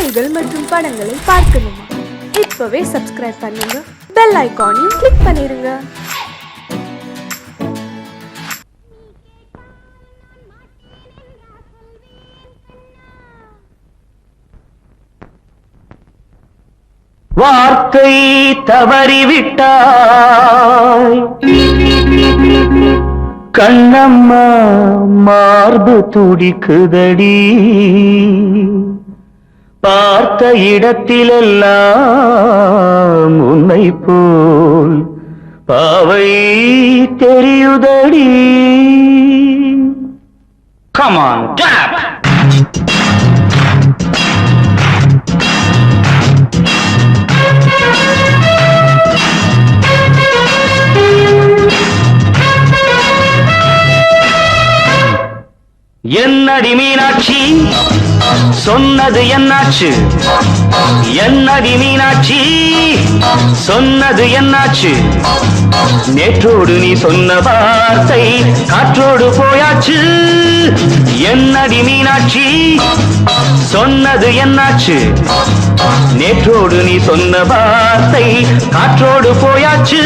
செய்திகள் மற்றும் படங்களை பார்க்கணுமா? இப்பவே சப்ஸ்கிரைப் பண்ணுங்க, பெல் ஐகானையும் கிளிக் பண்ணிருங்க. வார்த்தை தவறிவிட்டாய் கண்ணம்மா, மார்பு துடிக்குதடி. பார்த்த இடத்திலெல்லாம் உன்னை போல் பாவை தெரியுதடி. Come on, clap! என்னடி மீனாட்சி, சொன்னது என்னாச்சு? என்னடி மீனாட்சி, சொன்னது என்னாச்சு? நேற்றோடு நீ சொன்ன வார்த்தை காற்றோடு போயாச்சு. என்னடி மீனாட்சி, சொன்னது என்னாச்சு? நேற்றோடு நீ சொன்ன வார்த்தை காற்றோடு போயாச்சு.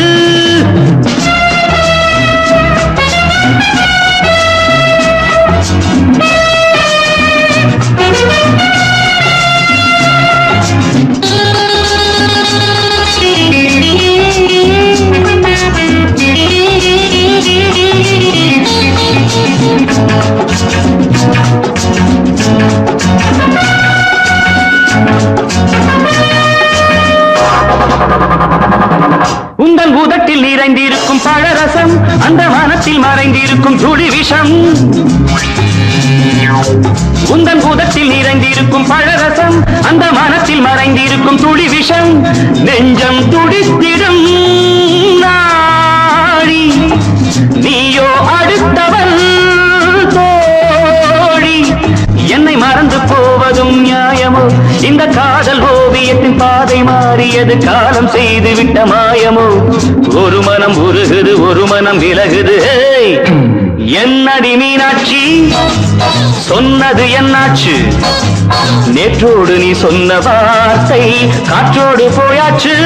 உந்தன் உதட்டில் நிறைந்திருக்கும் பழரசம், அந்த மனத்தில் மறைந்திருக்கும் துளி விஷம். உந்தன் உதட்டில் நிறைந்திருக்கும் பழரசம், அந்த மனத்தில் மறைந்திருக்கும் துளி விஷம். நெஞ்சம் துடித்திடும் நாடி, நீயோ அடுத்தவன் தோழி. என்னை மறந்து போவதும் நியாயமோ? இந்த காதல் ஓவியத்தின் பாதை மாறியது, காலம் செய்து விட்ட மாயமோ? ஒரு மனம் உருகுது, ஒரு மனம் விலகுது. என்னடி மீனாட்சி, சொன்னது என்னாச்சு? நேற்றோடு நீ சொன்ன வார்த்தை காற்றோடு போயாச்சு.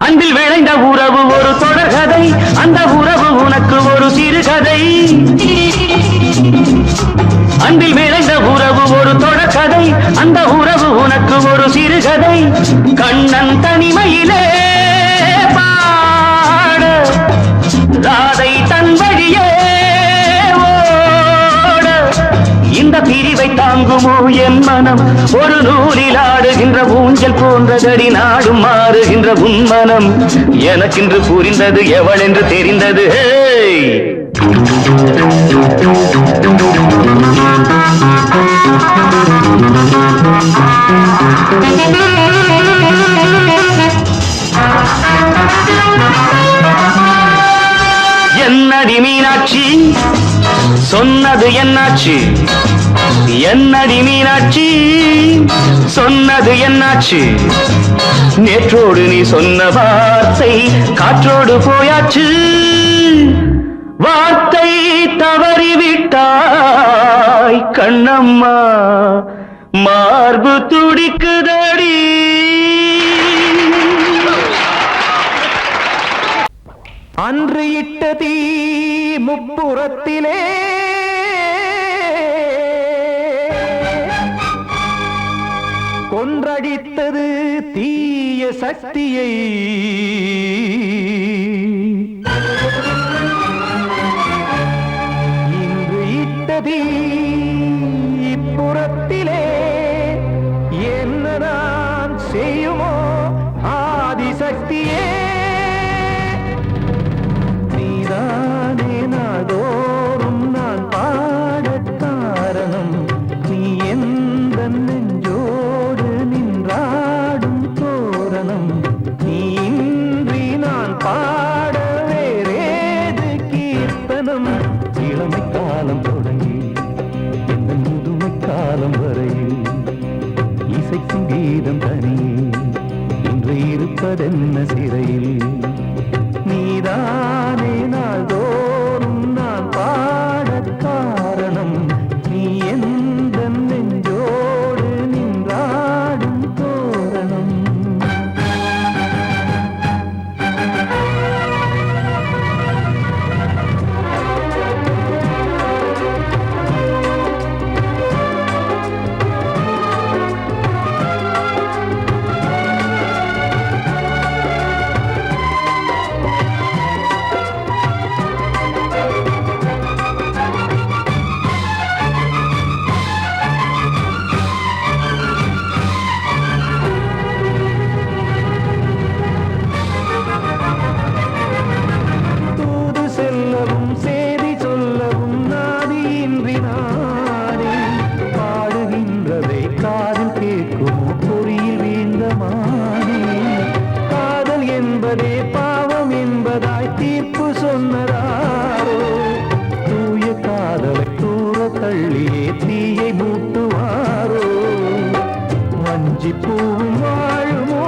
அன்பில் விளைந்த உறவு ஒரு தொடர்கதை, அந்த உறவு உனக்கு ஒரு சிறுகதை. அன்பில் விளைந்த உறவு ஒரு தொடர்கதை, அந்த உறவு உனக்கு ஒரு சிறுகதை. கண்ணன் தனிமையிலே பாட, ராதை தன் வழியே ஓட. இந்த பிரிவை தாங்குமோ என் மனம்? ஒரு நூலில் ஆடுகின்ற ஊஞ்சல் போன்றதடி, நாடும் மாறுகின்ற உன்மனம். எனக்கென்று புரிந்தது எவள் என்று தெரிந்தது. என்னடி மீனாட்சி, சொன்னது என்னாச்சு? என்னடி மீனாட்சி, சொன்னது என்னாச்சு? நேற்றோடு நீ சொன்ன வார்த்தை காற்றோடு போயாச்சு. வார்த்தை தவறிவிட்டாய் கண்ணம்மா, மார்பு துடிக்குதடி. அன்று இட்ட தீ முப்புறத்திலே கொன்றடித்தது தீய சக்தியை. இன்று இட்ட தீ இப்புறத்திலே என்னதான் செய்யுமோ ஆதிசக்தியே. நீதானே நாடோறும் நான் பாடக் காரணம், நீ எந்த நெஞ்சோடு நின்றாடும் தோரணம். நீ இன்றி இருப்பதென்ன சிறையில் நீதானே நாள்தோறும் நான் பாடக் காரணம் நீ எந்த நெஞ்சோடு நின்றாடும் தோரணம் பாவம் என்பதாய் தீர்ப்பு சொன்னதாரோ தூய காதலை தூர தள்ளியே தீயை மூட்டுவாரோ வஞ்சி பூவும் வாழுமோ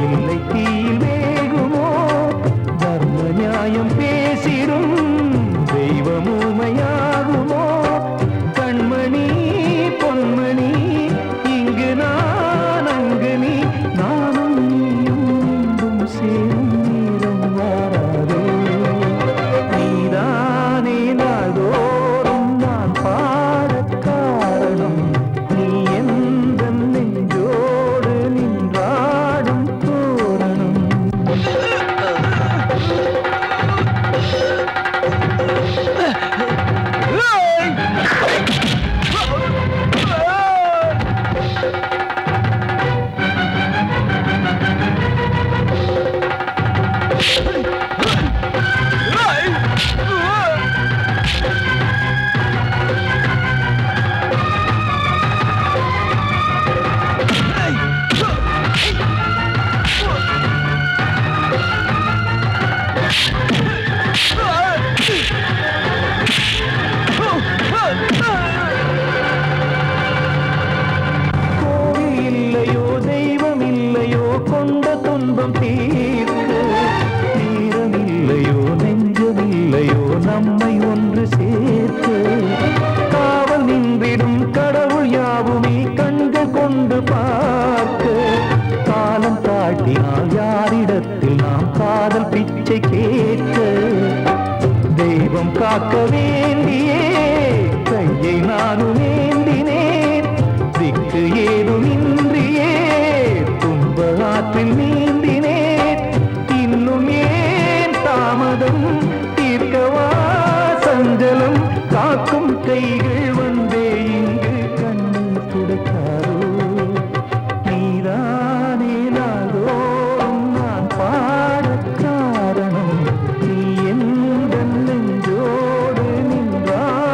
இல்லை தீயில் வேகுமோ தர்ம நியாயம் பேசிடும் தெய்வம் ஊமையாகுமோ கண்மணி பொன்மணி இங்கு நான் அங்கு நீ நானும் சேரும் நீரம் வாராதே நீதானே நாள்தோறும் நான் பாடக் காரணம் நீ எந்த நெஞ்சோடு நின்றாடும் தோரணம் இல்லையோ தெய்வம் இல்லையோ கொண்ட துன்பம் தீர்க்க தீரம் இல்லையோ நெஞ்சம் இல்லையோ நம்மை ஒன்று சேர்க்க காவல் நின்றிடும் கடவுள் யாவுமே கண்கள் கொண்டு பார்க்க காலம் தாட்டினால் யாரிடத்தில் நாம் காதல் பிச்சை கேட்க தெய்வம் காக்க வேண்டியே கையை நானும் ஏந்தினேன் திக்கு ஏதுமின்றியே துன்ப ஆற்றில் நீந்தினேன் இன்னும் ஏன் தாமதம் தீர்க்கவா சஞ்சலம் காக்கும் கைகள் வந்தே இங்கு கண்ணீர் துடைக்காரோ நீதானே நாள்தோறும் நான் பாடக் காரணம் நீ எந்த நெஞ்சோடு நின்றாடும்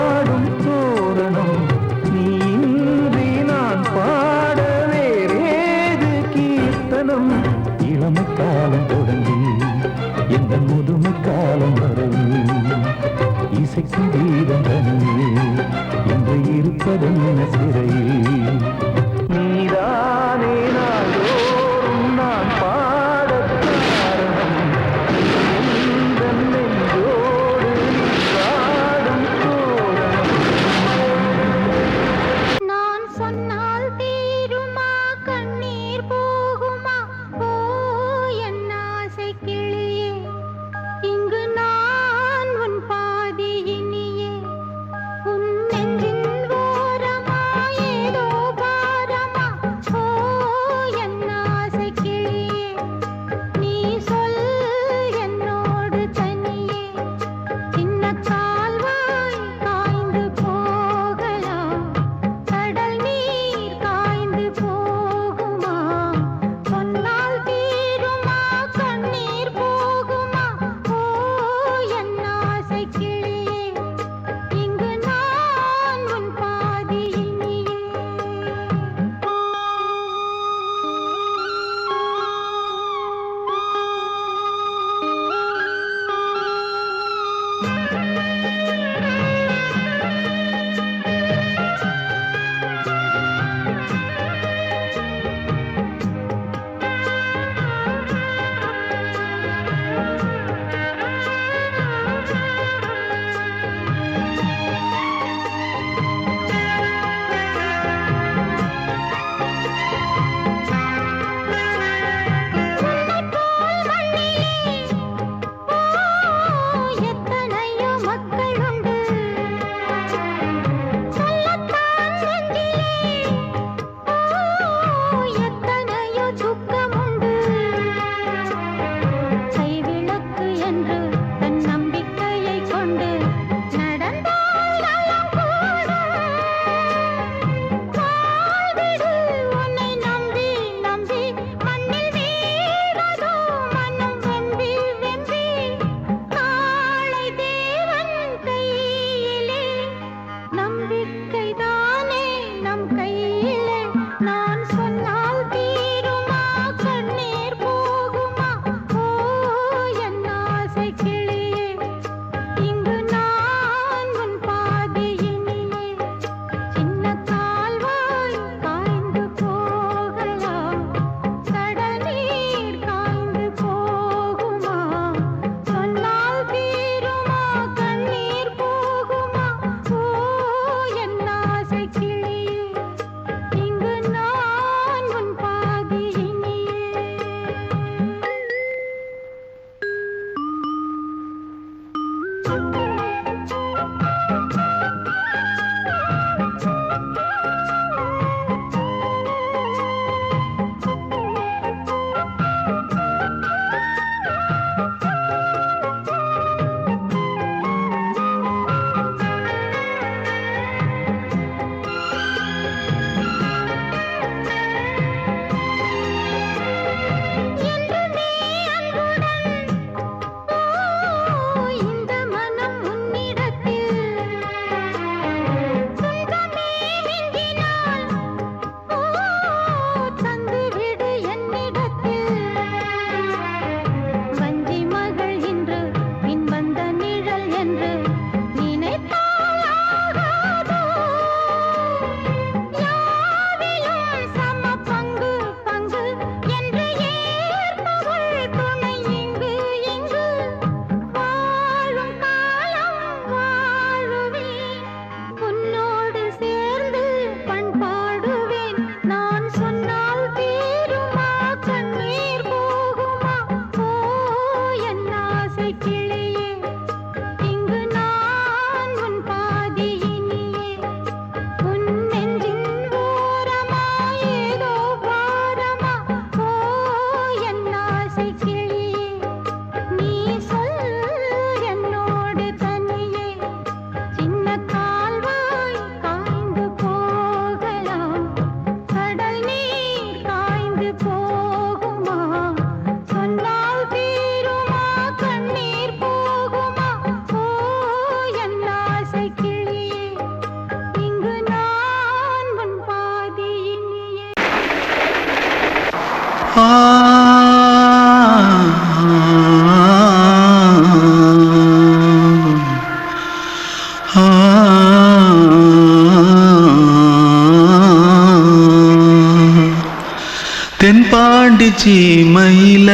சீமையில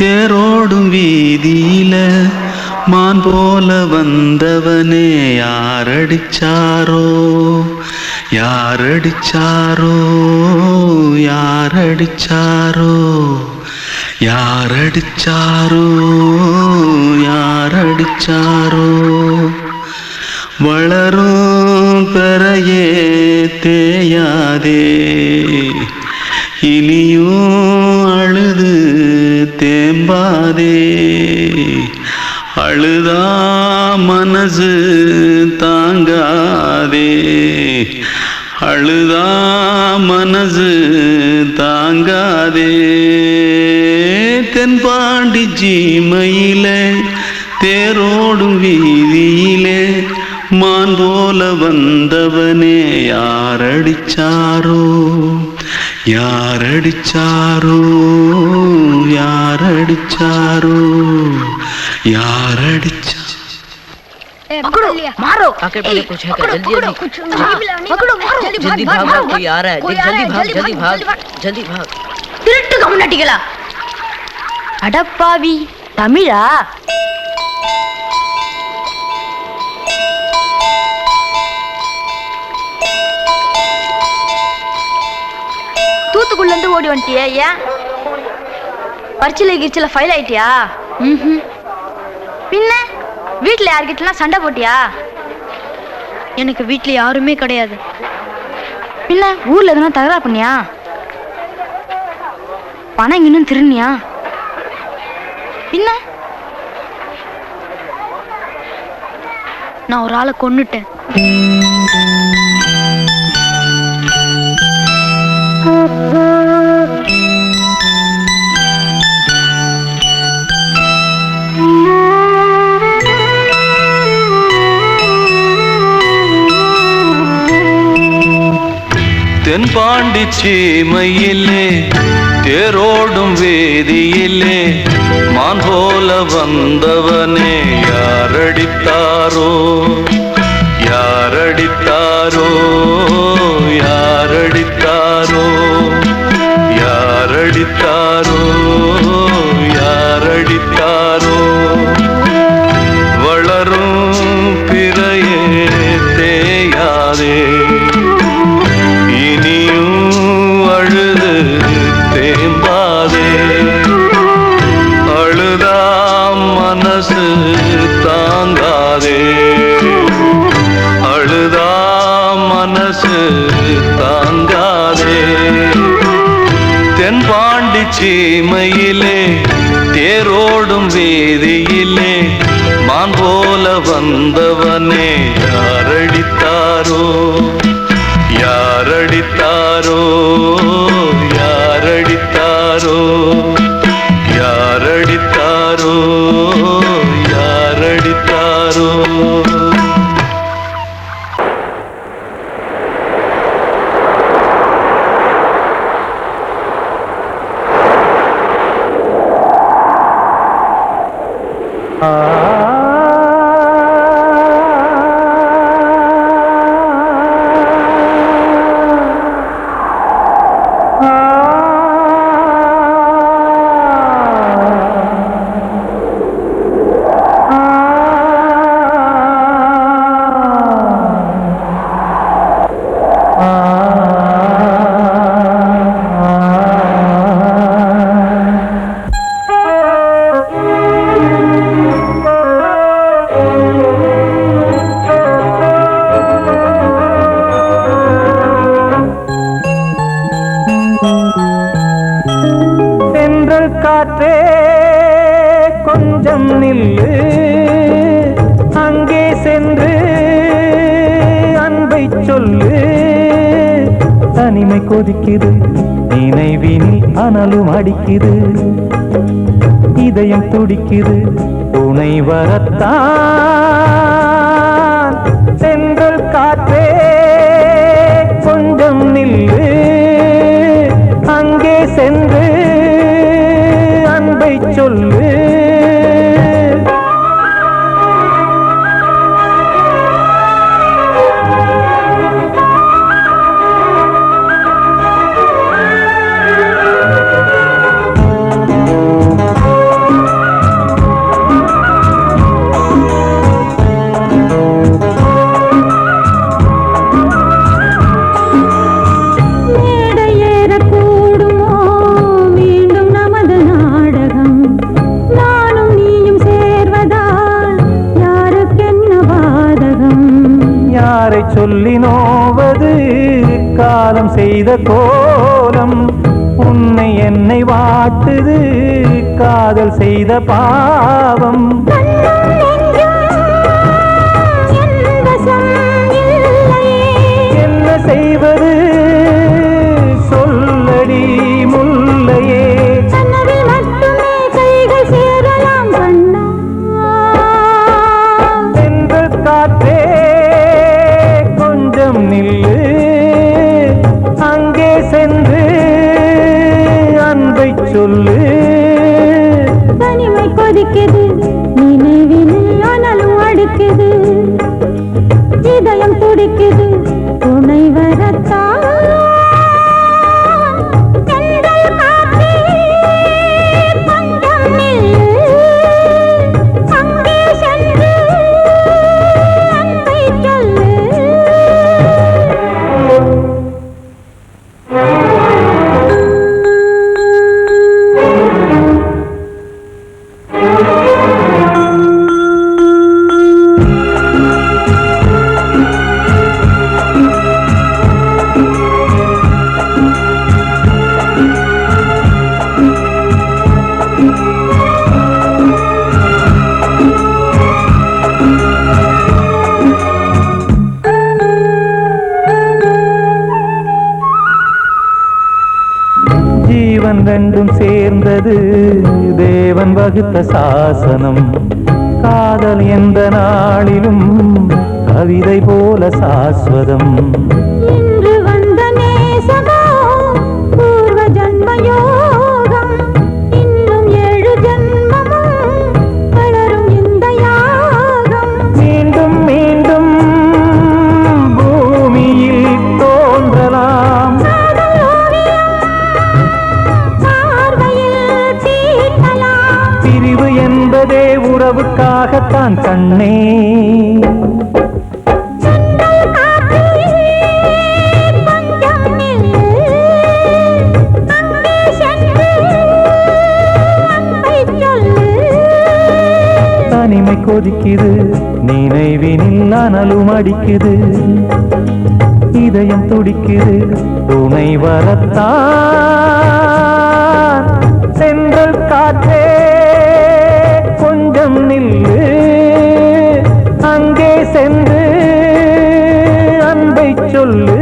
தேரோடும் வீதியில மான் போல வந்தவனே யாரடிச்சாரோ யாரடிச்சாரோ யாரடிச்சாரோ யாரடிச்சாரோ யாரடிச்சாரோ வளரும் பெறையே தேயாதே இனியும் அழுது தேம்பாதே அழுதா மனசு தாங்காதே அழுதா மனசு தாங்காதே தென்பாண்டி சீமையிலே தேரோடும் வீதியிலே மான் போல வந்தவனே யாரடிச்சாரோ யாரடிச்சாரோ யாரடிச்சாரோ யாரடிச்சா पकड़ो मारो आके पहले कुछ है क्या जल्दी जल्दी पकड़ो मारो जल्दी भाग भाग कोई आ रहा है देख जल्दी भाग जल्दी भाग திருட்டு கம்முனாட்டிகளா அடப்பாவி தமிழா தூத்துக்குள்ள இருந்து ஓடி வந்துட்டியா ஏன் பரிச்சையில கிரிச்சில ஃபைல் ஆயிட்டியா பின்ன வீட்டுல யார்கிட்டலாம் சண்டை போட்டியா எனக்கு வீட்டுல யாருமே கிடையாது பின்ன ஊர்ல எதுனா தகராறு பண்ணியா பணம் இன்னும் திருநியா பின்ன நான் ஒரு ஆளை கொன்னுட்டேன் தென்பாண்டி சீமையிலே தேரோடும் வேதியிலே மான் போல வந்தவனே யாரடித்தாரோ யாரடித்தாரோ யாரடித்தாரோ யாரடித்தாரோ யாரடித்தாரோ வளரும் பிறையே தேயாதே இனியும் அழுது தேம்பாதே அழுதா மனசு தாங்காதே அழுதா மனசு தாங்காதே தென்பாண்டி சீமையிலே தேரோடும் வேதியிலே மான் போல வந்தவனே யாரடித்தாரோ யாரடித்தாரோ யாரடித்தாரோ யாரடித்தாரோ யாரடித்தாரோ காற்றே கொஞ்சம் நில்லு அங்கே சென்று அன்பை சொல்லு தனிமை கொதிக்குது நினைவினில் அனலும் அடிக்குது இதயம் துடிக்குது துணை வரத்தான் சென்றல் காற்றே கொஞ்சம் நில்லு அங்கே சென்று அன்பை சொல்லு சொல்லி நோவது காலம் செய்த கோலம். உன்னை என்னை வாட்டுது காதல் செய்த பாவம். என்ன செய்வது சொல்லடி முல்லையே. சென்றல் காற்றே கொஞ்சம் நில்லு, அங்கே சென்று அன்பை சொல்லு. தனிமை கொதிக்குது நினைவினில் ஆனாலும் அடுக்குது, இதயம் துடிக்குது துணை வரத்தான். ஜீவன் ரெண்டும் சேர்ந்தது தேவன் வகுத்த சாசனம். காதல் எந்த நாளிலும் கவிதை போல சாஸ்வதம். இன்று வந்த நேசமோ பூர்வ ஜன்ம யோகம், இன்னும் 7 ஜன்மமும் வளரும் இந்த யாகம். மீண்டும் மீண்டும் பூமியில் தோன்றலாம், பிரிவு என்பதே உறவுக்காகத்தான் கண்ணே. தனிமை கொதிக்குது நினைவினில் அனலும் அடிக்குது, இதயம் துடிக்குது துணை வரத்தான். சென்றல் காற்றே கொஞ்சம் நில்லு, அங்கே சென்று அன்பை சொல்லு.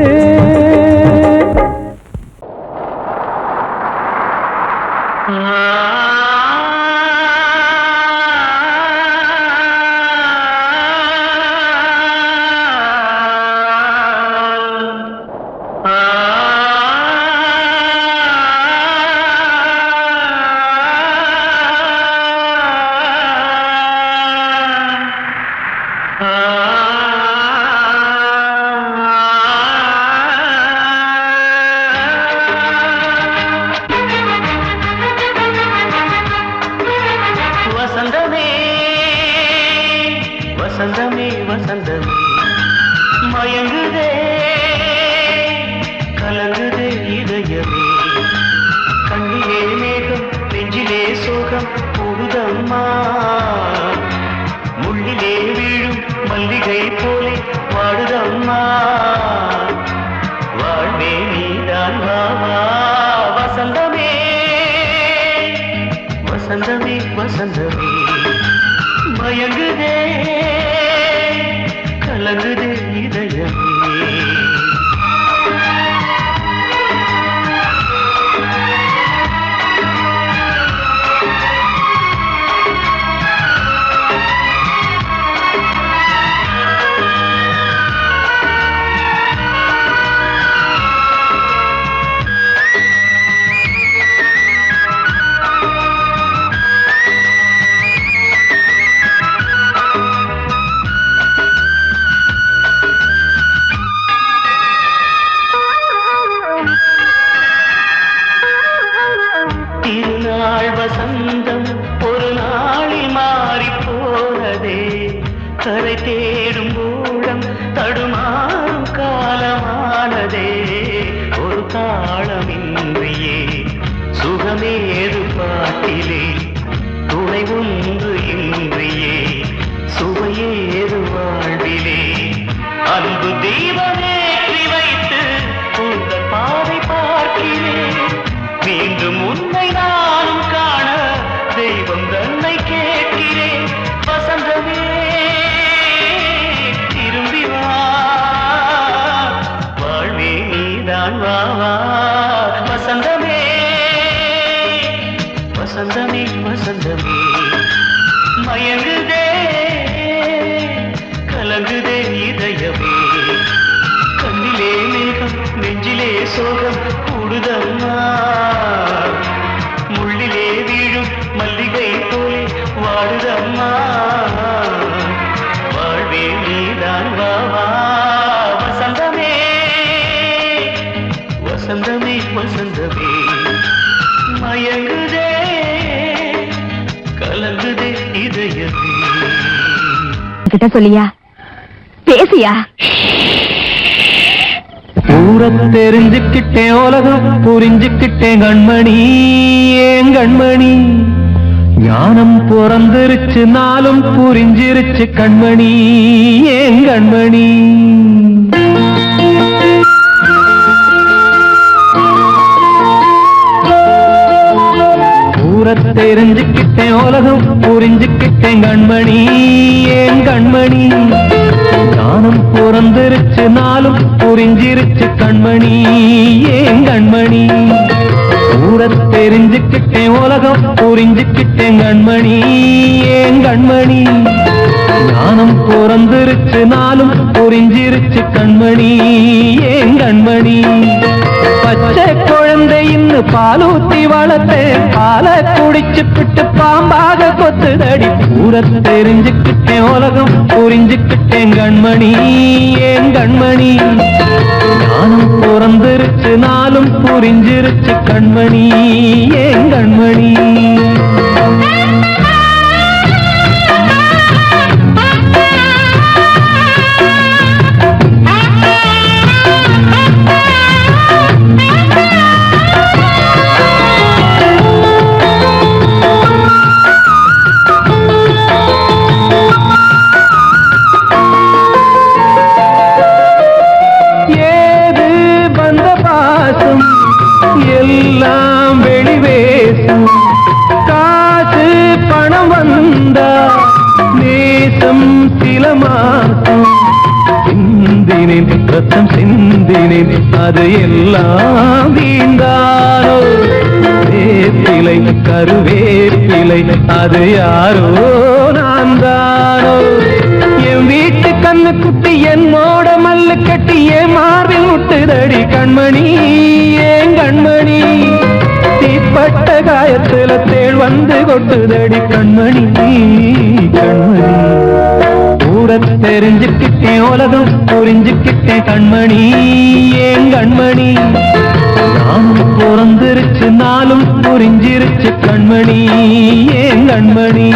வசந்தமே வசந்தமே வசந்தமே மயங்குதே கலங்குதே இதயமே. கண்ணிலே மேகம் நெஞ்சிலே சோகம் கூடுதம்மா, முள்ளிலே வீழும் மல்லிகை போலே வாடுதம்மா. வாழ்வே நீதான் வாவா. வசந்தமே வசந்தமே வசந்தமே மயங்குதே கலங்குதே இதயமே. திருநாள் வசந்தம் ஒரு நாளில் மாறி போனதே, கரை தேடும் ஊழம் தடுமாறும் காலமானதே. ஒரு தாளமின்றியே சுகமேது பாட்டிலே, துணை ஒன்று இன்றியே சுவையேது வாழ்விலே. அன்பு அம்மா வாழ்வே நீதான் வாவா வசந்தமே வசந்தமே வசந்தமே மயங்குதே கலங்குதே இதயமே கிட்ட சொல்லியா பேசியா ஊர தெரிஞ்சுக்கிட்டேன் உலகம் புரிஞ்சுக்கிட்டேன் கண்மணி ஏன் கண்மணி ஞானம் பிறந்திருச்சு நாளும் புரிஞ்சிருச்சு கண்மணி ஏன் கண்மணி ஊர தெரிஞ்சுக்கிட்டேன் உலகம் புரிஞ்சுக்கிட்டேன் கண்மணி ஏன் கண்மணி ஞானம் பிறந்திருச்சு நாளும் புரிஞ்சிருச்சு கண்மணி ஏன் கண்மணி ஊர தெரிஞ்சுக்கிட்டேன் உலகம் புரிஞ்சுக்கிட்டேன் கண்மணி ஏன் கண்மணி ஞானம் பிறந்திருச்சு நாளும் புரிஞ்சிருச்சு கண்மணி ஏன் கண்மணி பச்சை குழந்தை இன்னும் பாலூத்தி வளர்த்தேன் பாலை குடிச்சு பிட்டு பாம்பாக கொத்துதடி ஊர தெரிஞ்சுக்கிட்டேன் உலகம் புரிஞ்சுக்கிட்டேன் கண்மணி ஏன் கண்மணி ஞானம் பிறந்திருச்சு நாளும் புரிஞ்சிருச்சு கண்மணி ஏன் கண்மணி எல்லாம் வெளிவேசம் காசு பணம் வந்தா நேசம் சில மாசம் சிந்தினேன் ரத்தம் சிந்தினேன் அது எல்லாம் வீண்டாரோ வேப்பிலை கருவேப்பிலை அது யாரோ நான் தானோ என் வீட்டு கண்ணு குட்டி என்னோட மல்லு கட்டி என் மார்பில் முட்டுதடி கண்மணி ஏன் கண்மணி தீப்பட்ட காயத்துல தேள் வந்து கொட்டுதடி கண்மணி கண்மணி ஊர தெரிஞ்சுக்கிட்டேன் உலகம் புரிஞ்சுக்கிட்டேன் கண்மணி ஏன் கண்மணி நானும் பிறந்திருச்சு நாளும் புரிஞ்சிருச்சு கண்மணி ஏன் கண்மணி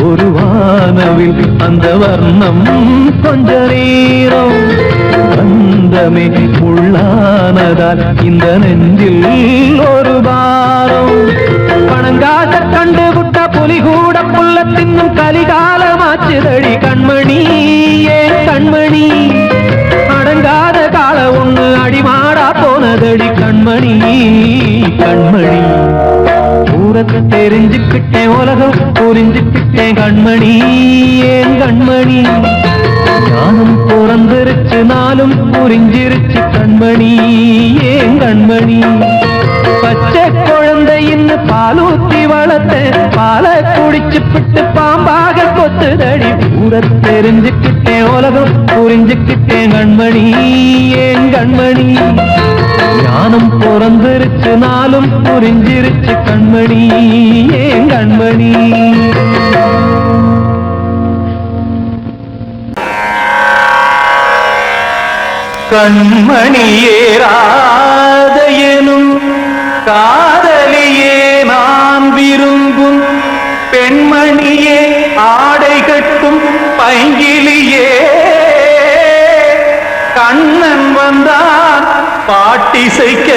ஒரு வானவில் அந்த வர்ணம் கொஞ்ச நேரம் பந்தமே உள்ளானதால் இந்த நெஞ்சில் ஒரு பாரம் பணங்காச கண்டு விட்ட புலி கூட புல்ல தின்னும் கலிகாலமாச்சுதடி கண்மணி ஏன் கண்மணி அடங்காத கால ஒண்ணு அடிமாடா போனதடி கண்மணி கண்மணி ஊரத்தை தெரிஞ்சுக்கிட்டேன் உலகம் புரிஞ்சுக்கிட்டேன் கண்மணி ஏன் கண்மணி ஞானம் பிறந்திருச்சு நாளும் புரிஞ்சிருச்சு கண்மணி ஏன் கண்மணி பச்சை குழந்தை இன்னும் பாலூத்தி வளர்த்தேன் பாலை குடிச்சு பிட்டு பாம்பாக கொத்துதடி ஊர தெரிஞ்சுக்கிட்டேன் உலகம் புரிஞ்சுக்கிட்டேன் கண்மணி ஏன் கண்மணி ஞானம் பிறந்திருச்சு நாளும் புரிஞ்சிருச்சு கண்மணி ஏன் கண்மணி கண்மணியேராத எனும் காதலியே நான் விரும்பும் பெண்மணியே ஆடை கட்டும் பைங்கிலியே கண்ணன் வந்தான் பாட்டிசைக்க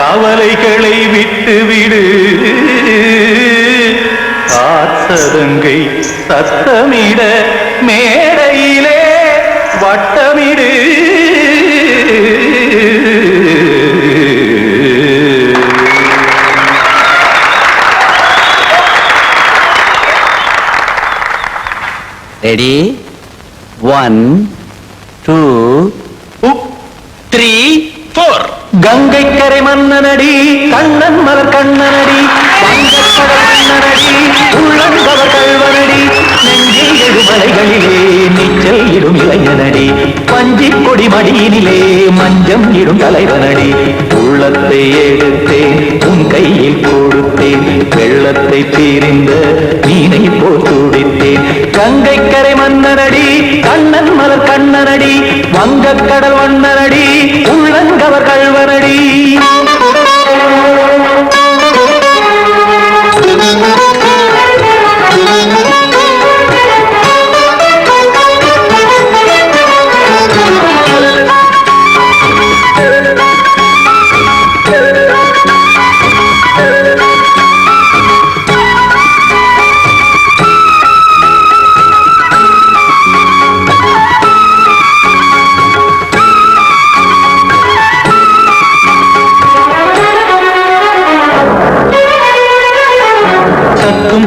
கவலைகளை விட்டுவிடு காத்ததங்கை சத்தமிட மேடையிலே வட்டமிடு ரெடி 1 2 3 4 கங்கை கரை மன்னனடி கண்ணன் மலர் கண்ணனடி வங்கக்கடல் மன்னனடி உள்ளங்கவர் கல்வனடி நெஞ்சில் எழுமலைகளிலே நீச்சல் இடும் இளைஞனடி பஞ்சி கொடி மடியினிலே மஞ்சம் இடும் தலைவனடி உள்ளத்தை எடுத்தேன் உன் கையில் கொடுத்தேன் வெள்ளத்தை தீரிந்த மீனை போல் துடித்தேன் கங்கை கரை மன்னனடி கண்ணன் மலர் கண்ணனடி வங்கக்கடல் வண்ணனடி உள்ளங்கவர் கல்வனடி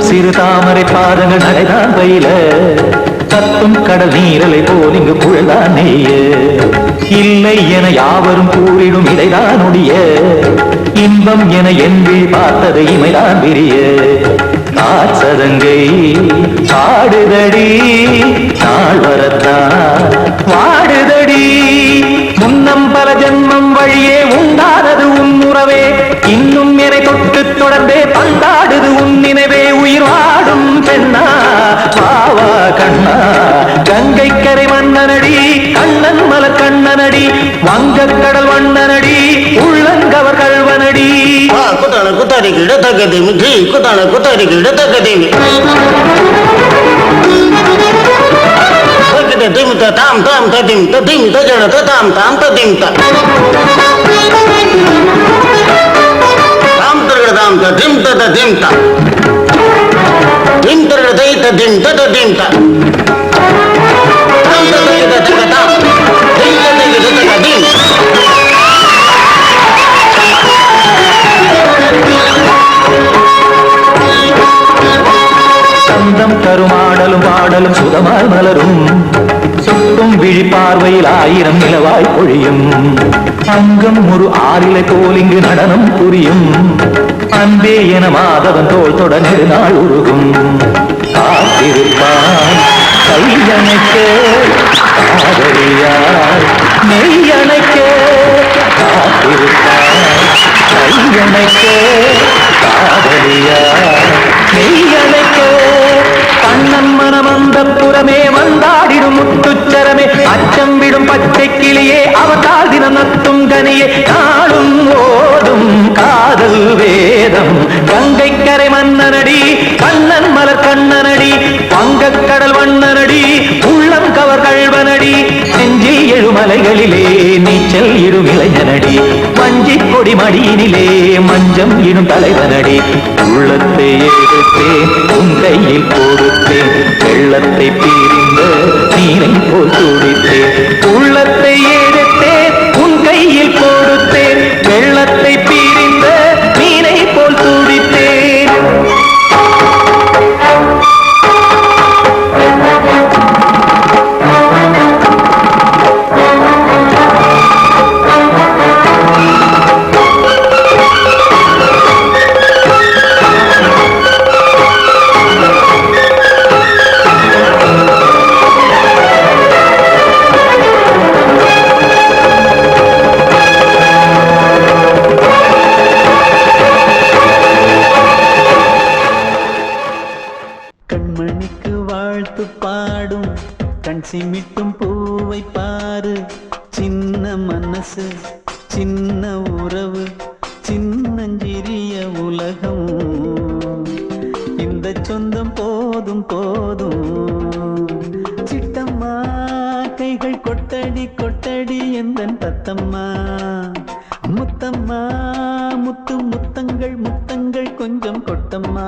சிறு தாமரை பாதங்கள் நடைதான் பயில கத்தும் கடல் நீரலை போல் இங்கு குழல்தான் நெய்ய இல்லை என யாவரும் கூறிடும் இடைதான் உடைய இன்பம் என என்பி பார்த்தது இமைதான் விரிய காசதங்கை பாடுதடி நாள் வரத்தான் வாடுதடி முன்னம் பல ஜென்மம் வழியே உண்டானது உன் உறவே இன்னும் என்னை தொட்டு தொடர்ந்தே பந்தாடுது உன் நினைவே உயிர் வாடும் பெண்ணா பாவா கண்ணா கங்கை கரை மன்னனடி கண்ணன் மலர் கண்ணனடி வங்கக்கடல் வண்ணனடி உள்ளங்கவர் கல்வனடி குத்தான குத்தாரி கிட தக்கதேமி ஜி குத்தான குத்தாரி கிட தக்கதேமி தக்கதேமி தாம் தாம் ததிம் ததிம் தஜன தாம் தாம் ததிம் தாம் தர்கட தாம் ததிம் ததிம் தாம் திம் தர்கட தை ததிம் ததிம் தாம் தாம் தர்கட தக்கதாம் தை தர்கட தக்கதிம் சந்தம் கருமாடலும் பாடலும் சுதமாய் மலரும் சுட்டும் விழி பார்வையில் ஆயிரம் நிலவாய் பொழியும் அங்கம் ஒரு ஆறிலை போல் இங்கு நடனம் புரியும் அன்பே என மாதவன் தோள் தொட நெடுநாள் உருகும் காத்திருப்பான் கையணைக்க காதலியார் மெய்யணைக்க காத்திருப்பான் கையணைக்க காதலியார் மெய்யணைக்க கண்ணன் மனம் அந்த புறமே வந்தாடிடும் முத்துச்சரமே அச்சம் விடும் பச்சை கிளியே அவதால் தினம் நத்தும் கனியே நாளும் ஓடும் காதல் வேதம் கங்கை கரை மன்னனடி கண்ணன் மலர் கண்ணனடி வங்கக்கடல் வண்ணனடி உள்ளம் கவர் கல்வனடி நெஞ்சில் எழுமலைகளிலே நீச்சல் இடும் இளைஞனடி வஞ்சி கொடி மடியினிலே மஞ்சம் இடும் தலைவனடி உள்ளத்தை எடுத்தேன் உன் கையில் கொடுத்தேன் வெள்ளத்தை பீரிந்த நீரை போல் துடித்தேன் உள்ளத்தை எடுத்தேன் உன் கையில் கொடுத்தேன் வெள்ளத்தை பீரிந்த நீரை போல் துடித்தேன் கண்மணிக்கு வாழ்த்து பாடும் கண் சிமிட்டும் பூவை பாரு சின்ன மனசு சின்ன உறவு சின்னஞ்சிறிய உலகம் இந்த சொந்தம் போதும் போதும் சிட்டம்மா கைகள் கொட்டடி கொட்டடி எந்தன் தத்தம்மா முத்தம்மா முத்து முத்தங்கள் முத்தங்கள் கொஞ்சம் கொட்டம்மா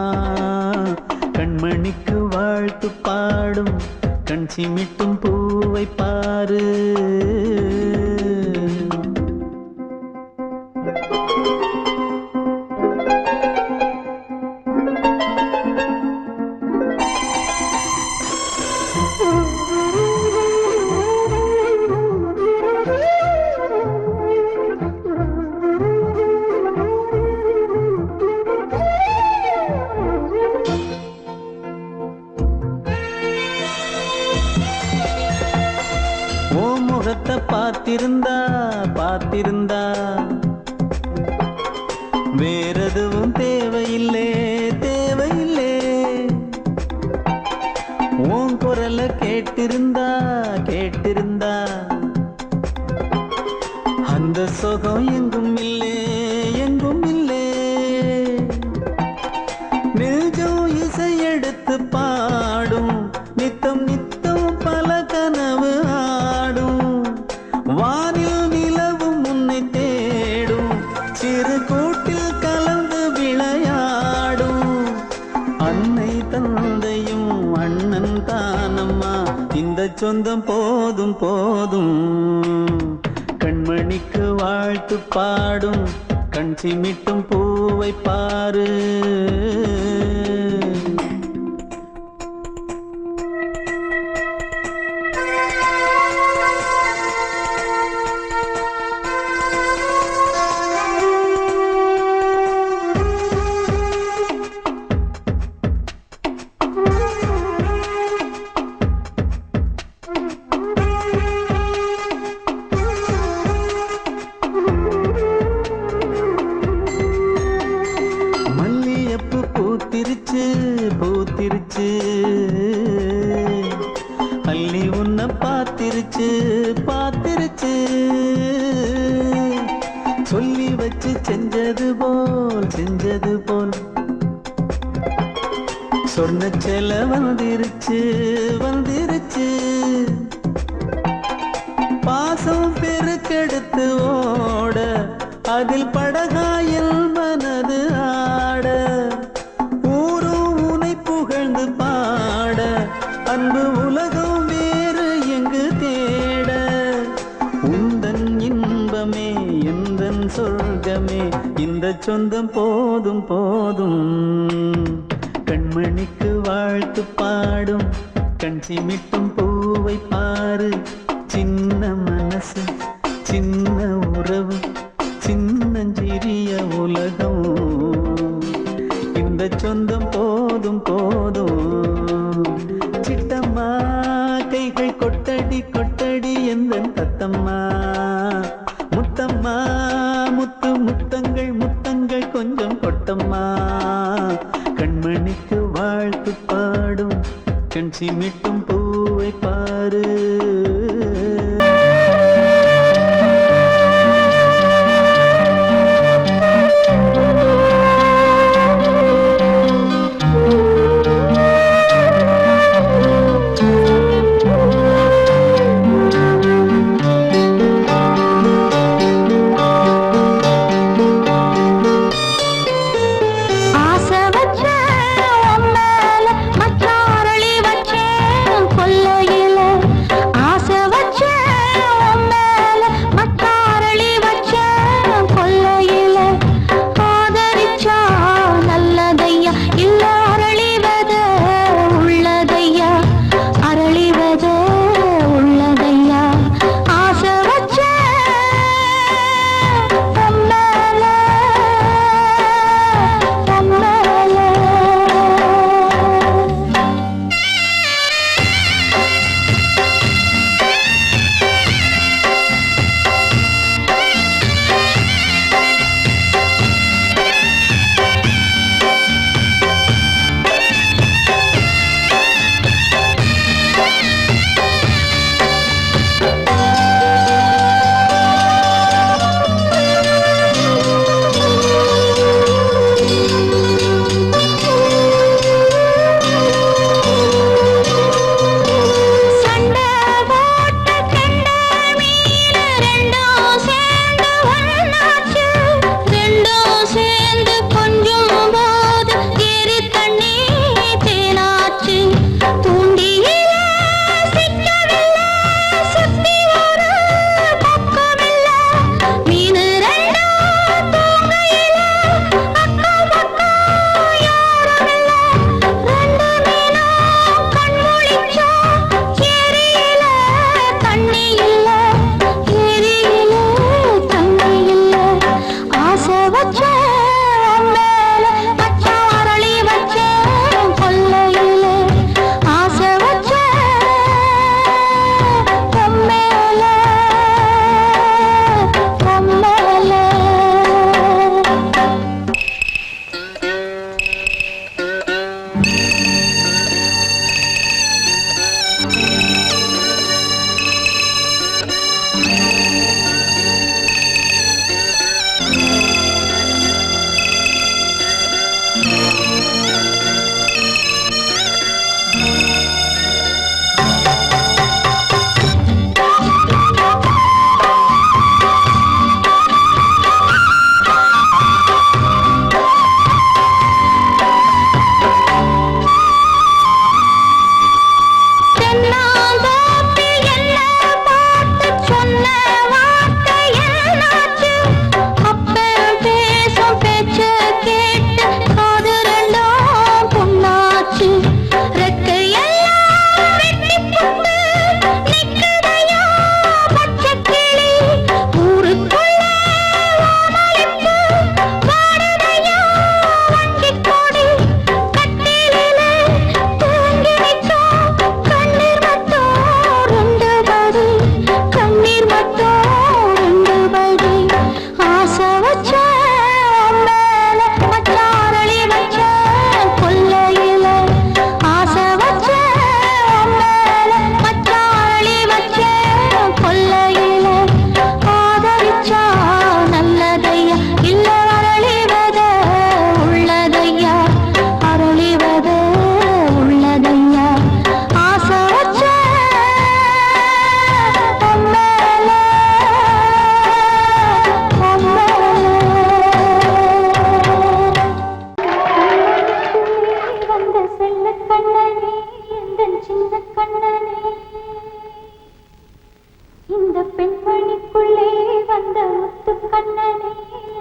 கண்மணிக்கு வாழ்த்து பாடும் கண் சிமிட்டும் பூவை பாரு வேறெதுவும் தேவையில்லை தேவையில்லை. உன் குரல கேட்டிருந்தா கேட்டிருந்தா அந்த சுகம் எங்கும் இல்லை எங்கும் இல்லை. நெஞ்சம் இசை எடுத்து பாடும் நித்தம் நித்தம் பல கனவு ஆடும். வானில் நிலவும் உன்னை தேடும் சிறு கூட்டில் கலந்து விளையாடும். அன்னை தந்தையும் அண்ணன் தானம்மா இந்த சொந்தம் போதும் போதும். கண்மணிக்கு வாழ்த்து பாடும் கண் சிமிட்டும் பூவை பாரு. பூத்திருச்சு பூத்திருச்சு அள்ளி உன்னை பார்த்திருச்சு பார்த்திருச்சு. சொல்லி வச்சு செஞ்சது போல் சொன்ன செல வந்துருச்சு வந்துருச்சு. பாசம் பெருக்கெடுத்து ஓட அதில் படகாயில் மனது ஆட. ஊரும் உனை புகழ்ந்து பாட அன்பு உலகம் வேறு எங்கு தேட. உந்தன் இன்பமே எந்தன் சொர்க்கமே இந்த சொந்தம் போதும் போதும். கண்மணிக்கு வாழ்த்து பாடும் கண் சிமிட்டும் பூவை பாரு. சின்ன மனசு சின்ன உறவு சின்னஞ்சிறிய உலகம் இந்த சொந்தம் போதும் போதும். சிட்டம்மா கைகள் கொட்டடி கொட்டடி எந்தன் தத்தம்மா. முத்தம்மா முத்து முத்தங்கள் முத்தங்கள் கொஞ்சம் கொட்டம்மா. கண்மணிக்கு வாழ்த்து பாடும் கண் சிமிட்டும் பூவை பாரு. ஆசை வச்ச உன் மேல மச்சாரளி வச்சேன்.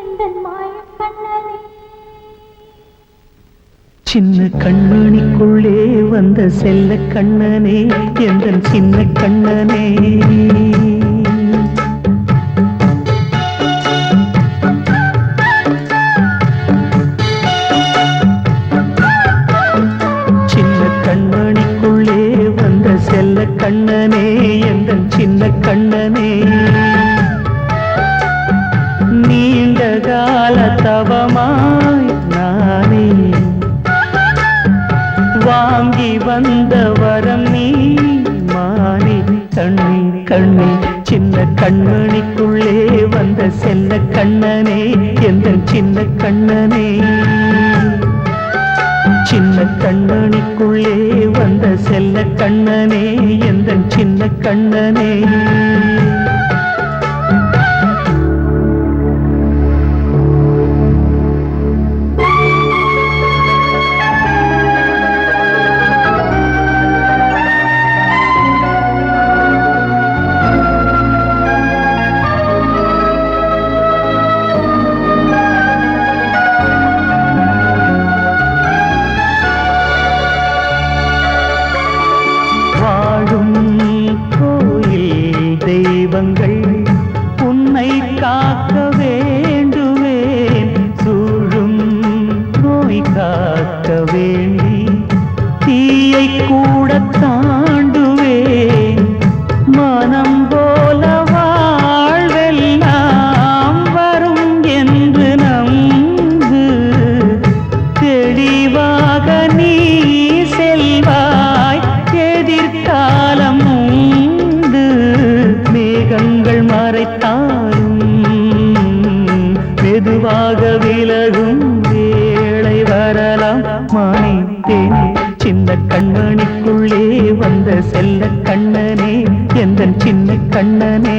எந்தன் மாயக் கண்ணனே. சின்ன கண்மணிக்குள்ளே வந்த செல்ல கண்ணனே எந்தன் சின்ன கண்ணனே. சின்ன கண்மணிக்குள்ளே வந்த செல்ல கண்ணனே எந்தன் சின்ன கண்ணனே. நீண்ட கால தவமாய் நானே வாங்கி வந்த வரம் நீ மானே. கண்ணே கண்ணே சின்ன கண்மணிக்குள்ளே வந்த செல்ல கண்ணனே எந்தன் சின்ன கண்ணனே. சின்ன கண்மணிக்குள்ளே வந்த செல்ல கண்ணனே எந்தன் சின்ன கண்ணனே. உன்னை காக்க வேண்டுவேன் சூழும் நோய் காக்க வேண்டி தீயை கூட தாண்டுவேன். மனம் போல வாழ்வெல்லாம் வரும் என்று நம்பு தெளிவாக நீ செல்வாய் எதிர்காலம் உண்டு. மேகங்கள் மறைத்தாலும் மெதுவாக விலகும் வேளை வரலாம் மானே தேனே. சின்ன கண்மணிக்குள்ளே வந்த செல்ல கண்ணனே எந்தன் சின்ன கண்ணனே.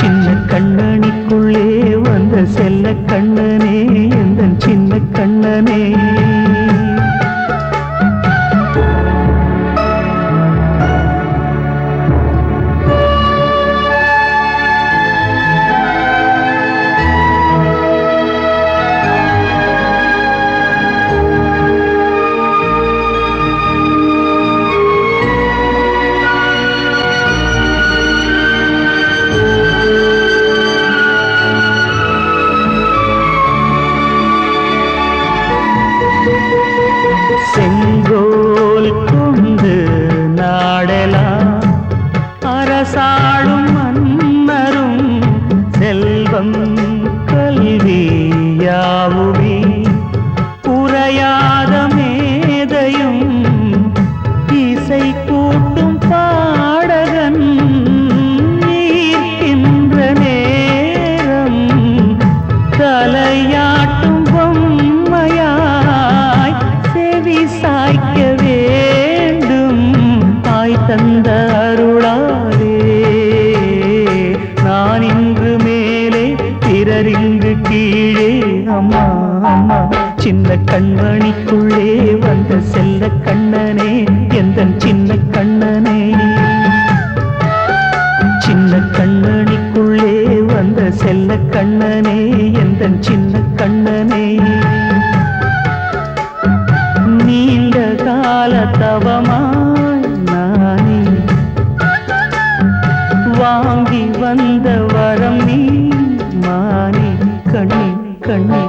சின்ன கண்மணிக்குள்ளே வந்த செல்ல கண்ணனே எந்தன் சின்ன கண்ணனே. செங்கோல் கொண்டு நாடலாம் அரசாளும் மன்னரும் செல்வம் கல்வி யாவுமே உரையாத மேதையும் இசை கூட்டும் பாடகன் ஈர்க்கின்ற நேரம் தலையாட்டும் பொம்மையாய் செவி சாய்க்க வேண்டும். தாய் தந்த அருளாலே நான் இன்று மேலே பிறர் இங்கு கீழே. அம்மா அம்மா சின்ன கண்மணிக்குள்ளே வந்த செல்ல கண்ணனே எந்தன் சின்ன கண்ணனே. சின்ன கண்மணிக்குள்ளே வந்த செல்ல கண்ணனே எந்தன் சின்ன கண்ணனே. நீண்ட கால தவமாய் நானே வாங்கி வந்த வரம் நீ மானே. கண்ணே கண்ணே